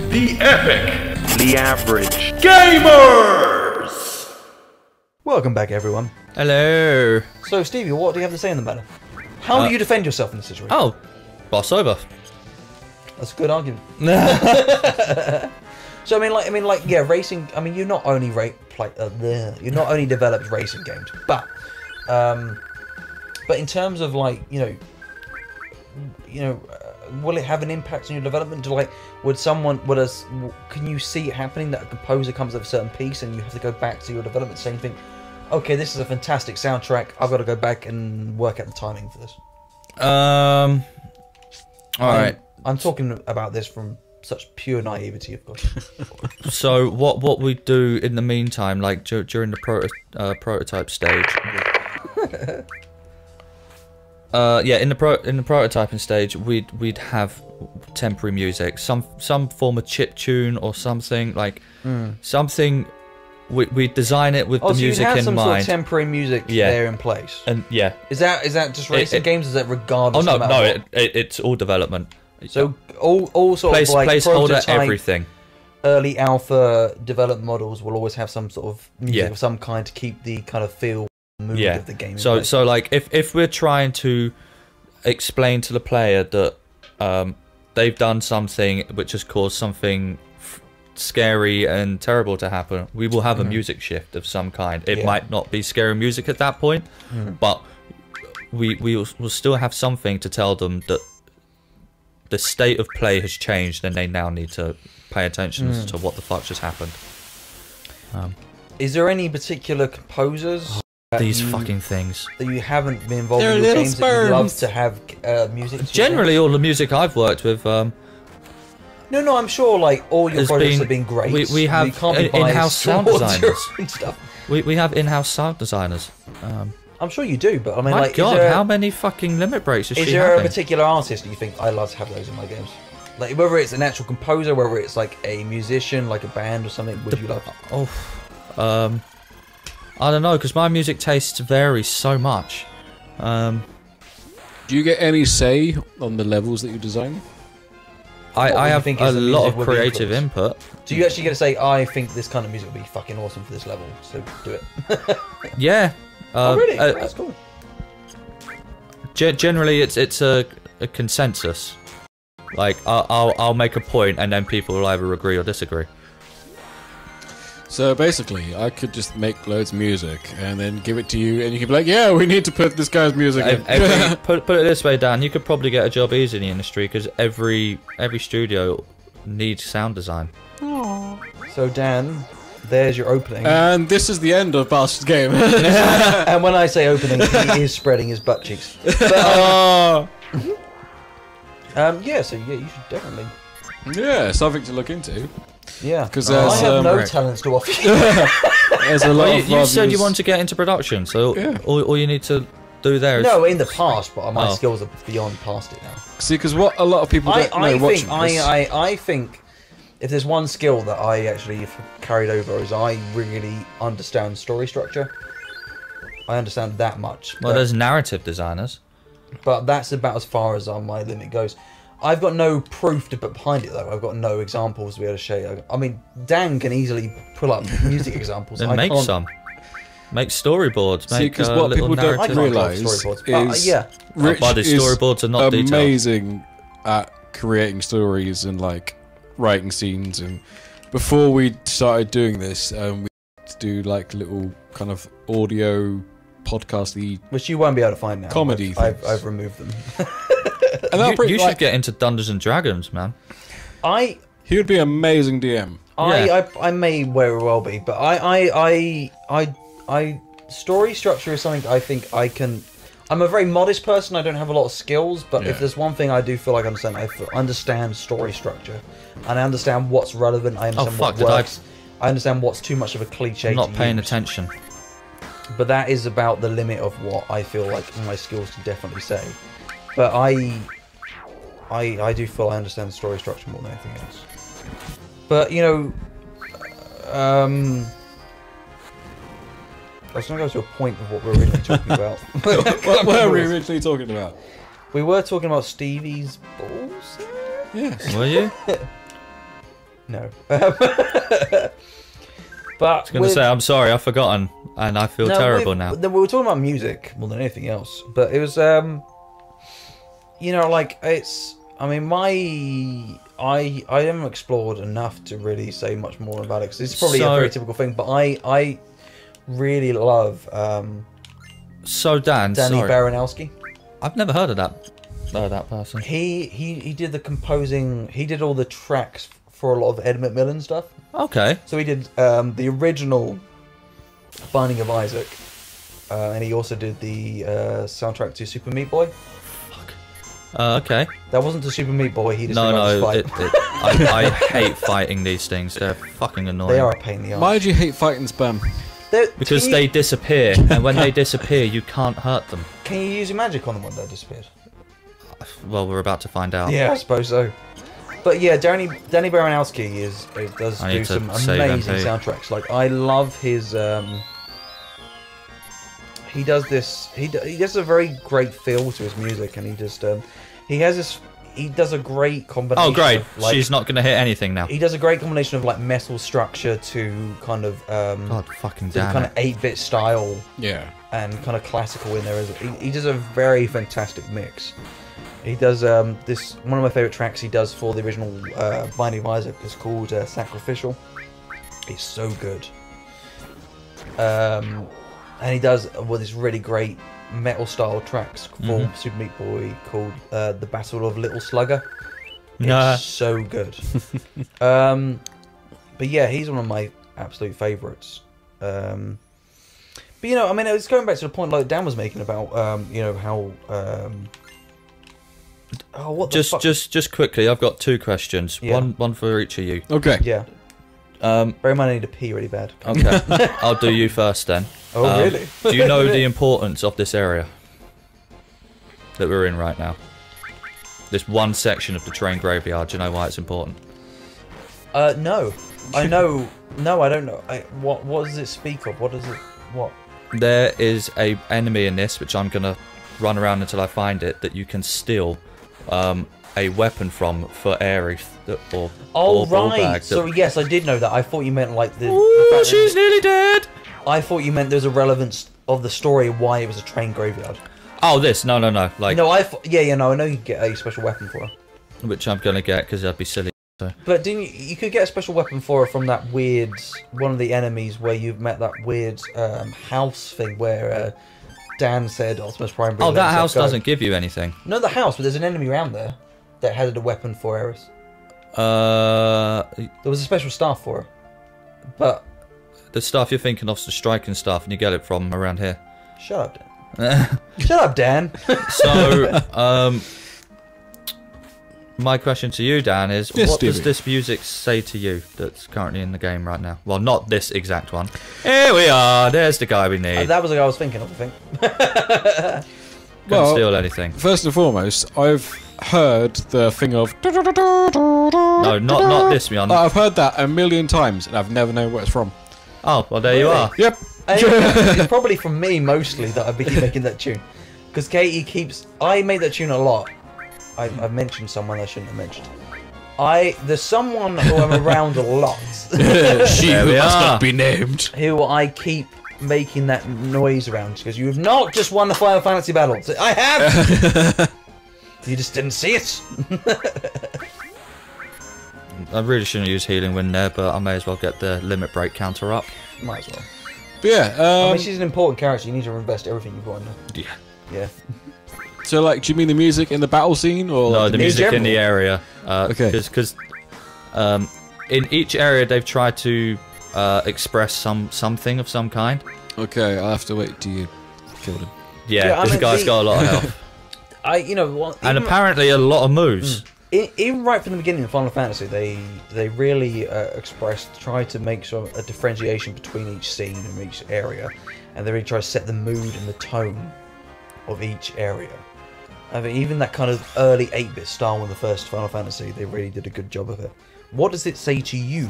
the epic, the average gamers! Welcome back, everyone. Hello. So, Stevie, what do you have to say in the matter? How do you defend yourself in this situation? Oh, boss over. That's a good argument. So I mean, like, yeah, racing. I mean, you not only you not only developed racing games, but in terms of like, you know, will it have an impact on your development? Like, can you see it happening that a composer comes up with a certain piece and you have to go back to your development saying, okay, this is a fantastic soundtrack. I've got to go back and work out the timing for this. All right. I'm talking about this from such pure naivety, of course. So what we do in the meantime, like during the prototype stage. Yeah, in the prototyping stage, we'd have temporary music, some form of chip tune or something like something. We design it with the music so you have in some mind. sort of temporary music there in place. And yeah, is that just racing games? Is that regardless? Oh no, it's all development. So all sort of like placeholder, everything. Early alpha development models will always have some sort of music of some kind to keep the kind of feel, mood of the game. So like if we're trying to explain to the player that they've done something which has caused something scary and terrible to happen, we will have a music shift of some kind. It might not be scary music at that point, but we will still have something to tell them that the state of play has changed and they now need to pay attention to what the fuck just happened. Is there any particular composers these fucking things that you haven't been involved in your games that you love to have music? Generally all the music I've worked with No, I'm sure like all your projects have been great. We have in-house sound designers and stuff. We have in-house sound designers. I'm sure you do, but I mean, my like, God, how many fucking limit breaks is she there having? A particular artist that you think I love to have those in my games? Like, whether it's an actual composer, whether it's like a musician, like a band or something, would you love? I don't know, because my music tastes vary so much. Do you get any say on the levels that you design? I have a lot of creative input. Do you actually get to say, I think this kind of music would be fucking awesome for this level, so do it? Yeah. Oh, really? That's cool. Generally, it's a consensus. Like, I'll make a point, and then people will either agree or disagree. So basically, I could just make loads of music and then give it to you, and you could be like, "Yeah, we need to put this guy's music in." Put it this way, Dan. You could probably get a job easy in the industry because every studio needs sound design. Aww. So Dan, there's your opening. And this is the end of Bastard's game. And when I say opening, he is spreading his butt cheeks. But, yeah, so yeah, you should definitely. Yeah, something to look into. Yeah, because I have no talents to offer you. There's a lot you said you want to get into production, so all you need to do there is... No, in the past, but my skills are beyond past it now. See, because what a lot of people don't know watching this... I think if there's one skill that I actually have carried over is I really understand story structure. I understand that much. Well, there's narrative designers. But that's about as far as my limit goes. I've got no proof to put behind it, though. I've got no examples to be able to show you. I mean, Dan can easily pull up music examples. Then make some. Make storyboards. See, because what people don't realise is storyboards are not amazing at creating stories and like writing scenes. And before we started doing this, we do like little kind of audio podcasty, which you won't be able to find now. Comedy. I've removed them. And you should get into Dungeons and Dragons, man. He would be an amazing DM. I may very well be, but I story structure is something I think I can. I'm a very modest person. I don't have a lot of skills, but if there's one thing I do feel like I understand story structure, and I understand what's relevant. I understand what works. I understand what's too much of a cliche. I'm not paying attention. But that is about the limit of what I feel like my skills can definitely say. But I do feel I understand the story structure more than anything else. But, you know, I was going to go to a point of what we were originally talking about. What were we originally talking about? We were talking about Stevie's balls. Yes. Were you? No. But I was going to say, I'm sorry, I've forgotten, and I feel terrible now. We were talking about music more than anything else, but it was, you know, like, it's, I mean, I haven't explored enough to really say much more about it, because it's probably a very typical thing, but I really love, So Danny Baranowski. I've never heard of that person. He did the composing, he did all the tracks for a lot of Ed McMillan stuff. Okay. So he did the original Binding of Isaac, and he also did the soundtrack to Super Meat Boy. Fuck. Okay. That wasn't to Super Meat Boy. He just No. fight. I hate fighting these things. They're fucking annoying. They are a pain in the ass. Why do you hate fighting spam? Because they disappear, and when they disappear, you can't hurt them. Can you use your magic on them when they disappeared? Well, we're about to find out. Yeah, I suppose so. But yeah, Danny Baranowski does do some amazing soundtracks. Like, I love his. He does this. He does a very great feel to his music, and he just he has this. He does a great combination. Oh, great! Of, like, she's not going to hit anything now. He does a great combination of like metal structure to kind of God fucking to the damn kind it. of 8-bit style. Yeah. And kind of classical in there. He does a very fantastic mix. He does this. One of my favorite tracks he does for the original Binding of Isaac is called "Sacrificial." It's so good. And he does this really great metal style tracks for Super Meat Boy called "The Battle of Little Slugger." It's so good. But yeah, he's one of my absolute favorites. But you know, I mean, it's going back to the point like Dan was making about you know how. Oh, what the fuck? Just quickly, I've got two questions. Yeah. One for each of you. Okay. Yeah. Bear in mind I need to pee really bad. Okay. I'll do you first then. Oh, really? Do you know the importance of this area that we're in right now? This one section of the train graveyard. Do you know why it's important? No. I know. No, I don't know. What does it speak of? What does it? What? There is a enemy in this, which I'm gonna run around until I find it, that you can steal a weapon from for Aerith or right. So yes, I did know that. I thought you meant like the. Ooh, she's nearly dead. I thought you meant there's a relevance of the story why it was a train graveyard. Oh, this no. Like no, no. I know you can get a special weapon for her, which I'm gonna get because that'd be silly. So. But didn't you could get a special weapon for her from that weird one of the enemies where you've met that weird house thing where Dan said Optimus Prime. Oh, that house doesn't give you anything. No, the house, but there's an enemy around there that had a weapon for Aerith. There was a special staff for her, but the stuff you're thinking of is the striking stuff, and you get it from around here. Shut up, Dan. Shut up, Dan. So, my question to you, Dan, is Yes, what Stevie. does this music say to you that's currently in the game right now? Well, not this exact one. Here we are. There's the guy we need. That was the guy I was thinking of, I think. Couldn't steal anything. First and foremost, I've heard the thing of. No, not this one. I've heard that a million times, and I've never known where it's from. Oh, well, there you are. Yep. It's probably from me mostly that I've been making that tune. Because Katie keeps... I made that tune a lot. I've mentioned someone I shouldn't have mentioned. There's someone who I'm around a lot. She There who we must are. not be named. Who I keep making that noise around. Because you have not just won the Final Fantasy battle. I have! You just didn't see it. I really shouldn't use healing wind there, but I may as well get the limit break counter up. Might as well. But yeah, I mean, she's an important character. You need to invest everything you've got in her. Yeah. Yeah. so like, do you mean the music in the battle scene, or No, like the music in general? the area. Okay. Because in each area they've tried to express something of some kind. Okay, I'll have to wait till you killed him. Yeah, I this mean, guy's got a lot of health. even, And apparently a lot of moves. even right from the beginning of Final Fantasy, they really tried to make sort of a differentiation between each scene and each area, and they really try to set the mood and the tone of each area. I mean, even that kind of early 8-bit style in the first Final Fantasy, they really did a good job of it. What does it say to you,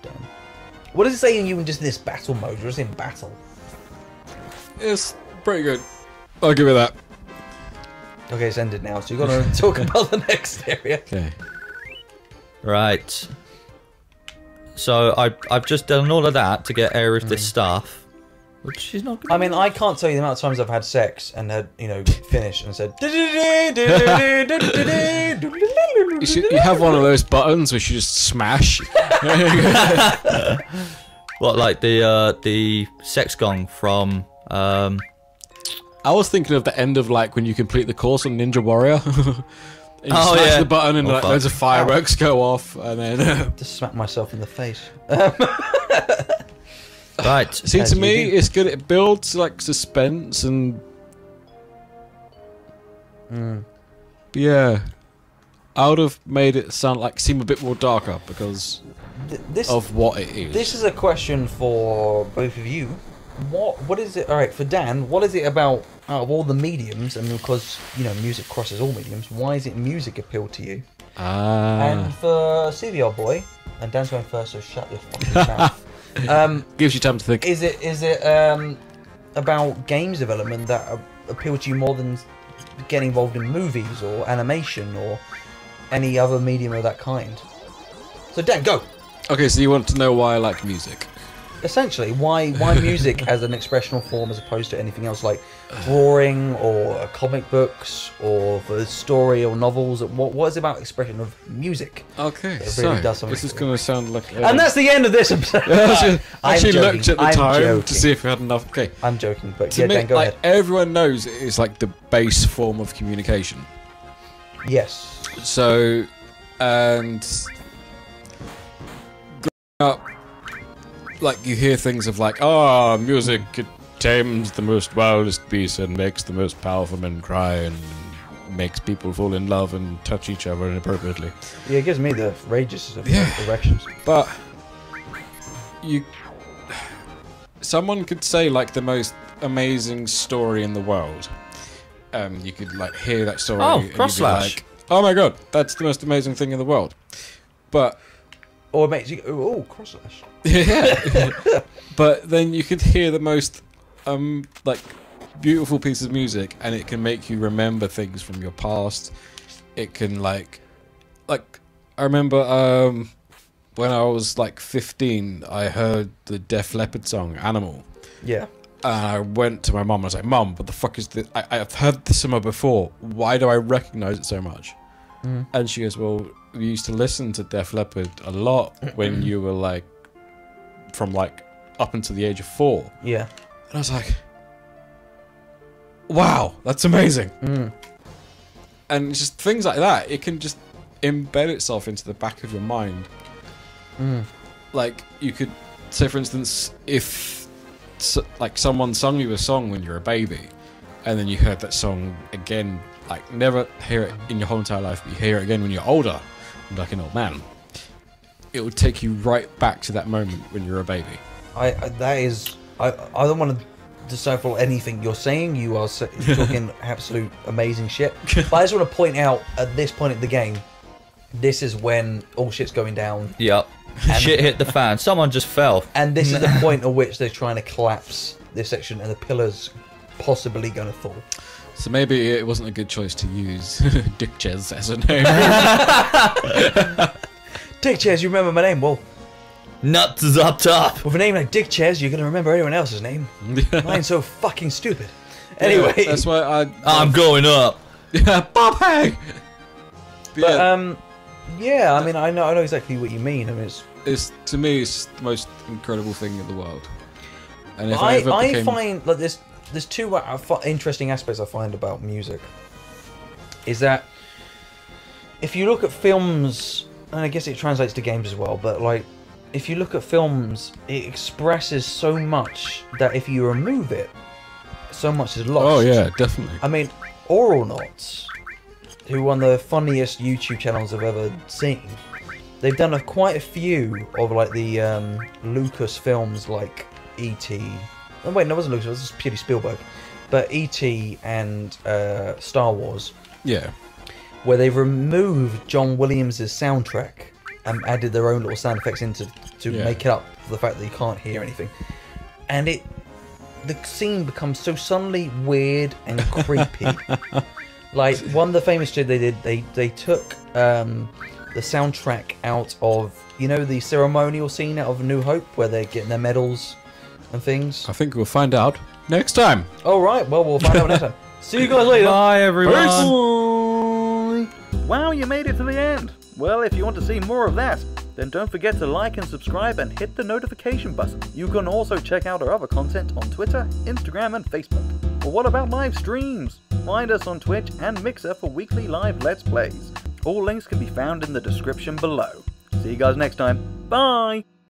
Dan? What does it say in you in just this battle mode? You're just in battle. It's pretty good. I'll give it that. Okay, it's ended now, so you've got to talk about the next area. Okay. Right. So I've just done all of that to get Aerith this stuff, which she's not gonna I mean, I can't tell you the amount of times I've had sex and had, finished and said. You have one of those buttons which you just smash. What, like the sex gong from I was thinking of the end of like when you complete the course on Ninja Warrior. And you smash the button and like loads of fireworks go off, and then Just smack myself in the face. right. See, to me, it's good. It builds like suspense and yeah. I would have made it seem a bit more darker because of what it is. This is a question for both of you. What is it? All right, for Dan, what is it about out of all the mediums? And because music crosses all mediums, why is it music appeal to you? And for Stevie, old boy, and Dan's going first, so shut your fucking mouth. Gives you time to think. Is it about games development that appeal to you more than getting involved in movies or animation or any other medium of that kind? So Dan, go. Okay, so you want to know why I like music? Essentially, why music as an expressional form as opposed to anything else like drawing or comic books or for story or novels? What is it about expression of music? Okay, that really does something this is going to sound like... and that's the end of this episode. I actually looked at the time to see if we had enough... Okay. I'm joking, but to me, Dan, go ahead. Everyone knows it's like the base form of communication. Yes. So, and... growing up, like you hear things of like, music, it tames the most wildest beasts and makes the most powerful men cry and makes people fall in love and touch each other inappropriately. Yeah, it gives me the rages of erections. But someone could say like the most amazing story in the world. You could like hear that story. Oh, cross slash. Like, oh my god, that's the most amazing thing in the world. But or it makes you go, cross slash. Yeah. But then you could hear the most like beautiful piece of music and it can make you remember things from your past. It can like I remember when I was like 15 I heard the Def Leppard song Animal. Yeah. And I went to my mum and I was like, Mum, what the fuck is this? I've heard this somewhere before. Why do I recognise it so much? And she goes, well, we used to listen to Def Leppard a lot when you were like from like up until the age of 4. Yeah. And I was like, wow, that's amazing. And just things like that, it can just embed itself into the back of your mind. Like you could say, for instance, if like someone sung you a song when you're a baby and then you heard that song again, like never hear it in your whole entire life, but you hear it again when you're older, like an old man, it would take you right back to that moment when you're a baby. I don't want to decipher anything you're saying. You are talking absolute amazing shit. But I just want to point out at this point in the game, this is when all shit's going down. Yep. Shit hit the fan. Someone just fell. And this is the point at which they're trying to collapse this section and the pillar's possibly going to fall. So maybe it wasn't a good choice to use Dick Ches as a name. Dick Ches, you remember my name? Well, nuts is up top. with a name like Dick Ches, you're going to remember anyone else's name. Mine's so fucking stupid. Anyway. Yeah, that's why I'm going up. Yeah, Bob Hay! But, yeah, I mean, I know exactly what you mean. I mean, it's to me, it's the most incredible thing in the world. And if I find like there's two interesting aspects I find about music. Is that if you look at films, and I guess it translates to games as well, but like if you look at films, it expresses so much that if you remove it, so much is lost. Oh yeah, definitely. I mean, Oral Knots, who one of the funniest YouTube channels I've ever seen, they've done quite a few of like the Lucas films like E.T. Oh wait, no, it wasn't Lucas, it was just purely Spielberg. But E.T. and Star Wars. Yeah. Where they've removed John Williams' soundtrack and added their own little sound effects into to make it up for the fact that you can't hear anything. And the scene becomes so suddenly weird and creepy. Like one of the famous shit they did, they took the soundtrack out of, you know, the ceremonial scene out of A New Hope where they're getting their medals and things? I think we'll find out next time. All right, well, we'll find out next time. See you guys later. Bye, everyone. Wow, you made it to the end. Well, if you want to see more of that, then don't forget to like and subscribe and hit the notification button. You can also check out our other content on Twitter, Instagram and Facebook. Or what about live streams? Find us on Twitch and Mixer for weekly live Let's Plays. All links can be found in the description below. See you guys next time. Bye!